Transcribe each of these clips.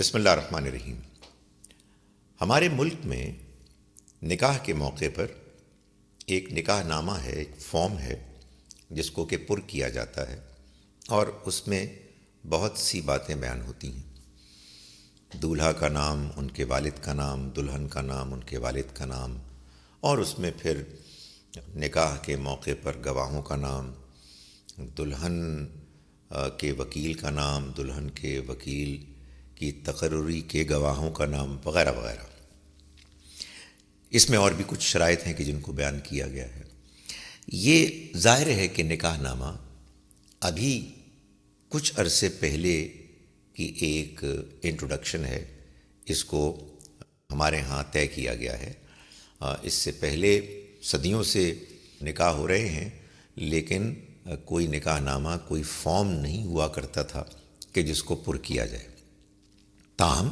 بسم اللہ الرحمن الرحیم۔ ہمارے ملک میں نکاح کے موقع پر ایک نکاح نامہ ہے، ایک فارم ہے جس کو کہ پر کیا جاتا ہے، اور اس میں بہت سی باتیں بیان ہوتی ہیں۔ دولہا کا نام، ان کے والد کا نام، دلہن کا نام، ان کے والد کا نام، اور اس میں پھر نکاح کے موقع پر گواہوں کا نام، دلہن کے وکیل کا نام، دلہن کے وکیل کی تقرری کے گواہوں کا نام، وغیرہ وغیرہ۔ اس میں اور بھی کچھ شرائط ہیں کہ جن کو بیان کیا گیا ہے۔ یہ ظاہر ہے کہ نکاح نامہ ابھی کچھ عرصے پہلے کی ایک انٹروڈکشن ہے، اس کو ہمارے ہاں طے کیا گیا ہے۔ اس سے پہلے صدیوں سے نکاح ہو رہے ہیں، لیکن کوئی نکاح نامہ، کوئی فارم نہیں ہوا کرتا تھا کہ جس کو پر کیا جائے۔ تاہم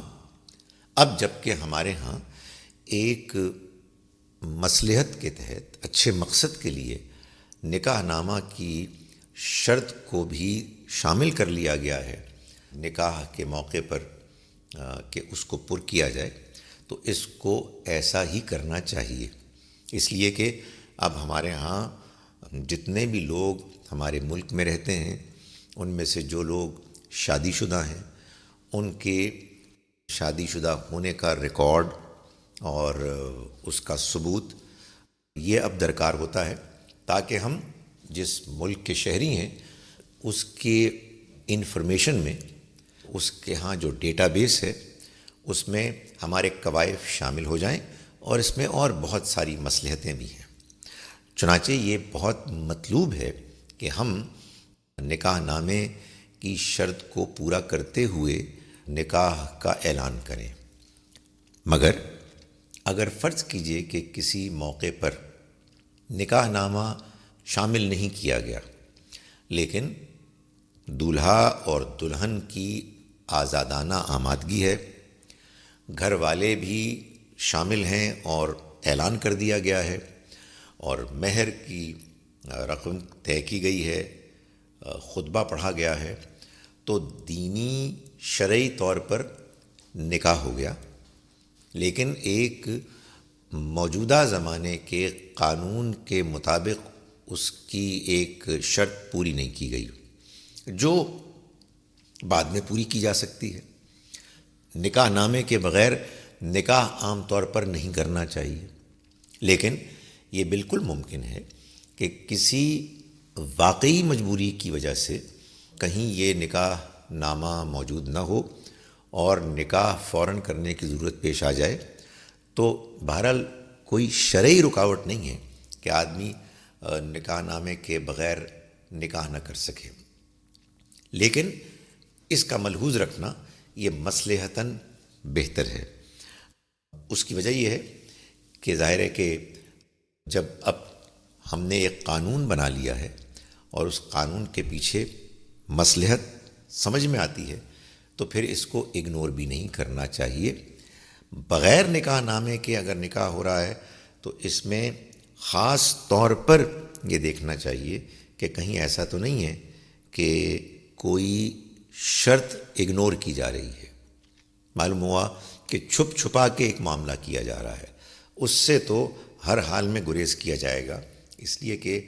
اب جب کہ ہمارے ہاں ایک مصلحت کے تحت، اچھے مقصد کے لیے نکاح نامہ کی شرط کو بھی شامل کر لیا گیا ہے نکاح کے موقع پر کہ اس کو پر کیا جائے، تو اس کو ایسا ہی کرنا چاہیے، اس لیے کہ اب ہمارے ہاں جتنے بھی لوگ ہمارے ملک میں رہتے ہیں، ان میں سے جو لوگ شادی شدہ ہیں، ان کے شادی شدہ ہونے کا ریکارڈ اور اس کا ثبوت یہ اب درکار ہوتا ہے، تاکہ ہم جس ملک کے شہری ہیں اس کے انفارمیشن میں، اس کے ہاں جو ڈیٹا بیس ہے اس میں ہمارے قوائف شامل ہو جائیں، اور اس میں اور بہت ساری مصلحتیں بھی ہیں۔ چنانچہ یہ بہت مطلوب ہے کہ ہم نکاح نامے کی شرط کو پورا کرتے ہوئے نکاح کا اعلان کریں۔ مگر اگر فرض کیجئے کہ کسی موقع پر نکاح نامہ شامل نہیں کیا گیا، لیکن دولہا اور دلہن کی آزادانہ آمادگی ہے، گھر والے بھی شامل ہیں اور اعلان کر دیا گیا ہے، اور مہر کی رقم طے کی گئی ہے، خطبہ پڑھا گیا ہے، تو دینی شرعی طور پر نکاح ہو گیا، لیکن ایک موجودہ زمانے کے قانون کے مطابق اس کی ایک شرط پوری نہیں کی گئی، جو بعد میں پوری کی جا سکتی ہے۔ نکاح نامے کے بغیر نکاح عام طور پر نہیں کرنا چاہیے، لیکن یہ بالکل ممکن ہے کہ کسی واقعی مجبوری کی وجہ سے کہیں یہ نکاح نامہ موجود نہ ہو اور نکاح فوراً کرنے کی ضرورت پیش آ جائے، تو بہرحال کوئی شرعی رکاوٹ نہیں ہے کہ آدمی نکاح نامے کے بغیر نکاح نہ کر سکے، لیکن اس کا ملحوظ رکھنا یہ مصلحتاً بہتر ہے۔ اس کی وجہ یہ ہے کہ ظاہر ہے کہ جب اب ہم نے ایک قانون بنا لیا ہے اور اس قانون کے پیچھے مصلحت سمجھ میں آتی ہے، تو پھر اس کو اگنور بھی نہیں کرنا چاہیے۔ بغیر نکاح نامے کے اگر نکاح ہو رہا ہے تو اس میں خاص طور پر یہ دیکھنا چاہیے کہ کہیں ایسا تو نہیں ہے کہ کوئی شرط اگنور کی جا رہی ہے۔ معلوم ہوا کہ چھپ چھپا کے ایک معاملہ کیا جا رہا ہے، اس سے تو ہر حال میں گریز کیا جائے گا، اس لیے کہ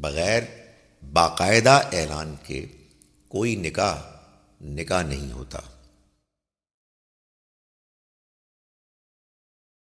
بغیر باقاعدہ اعلان کے کوئی نکاح نہیں ہوتا۔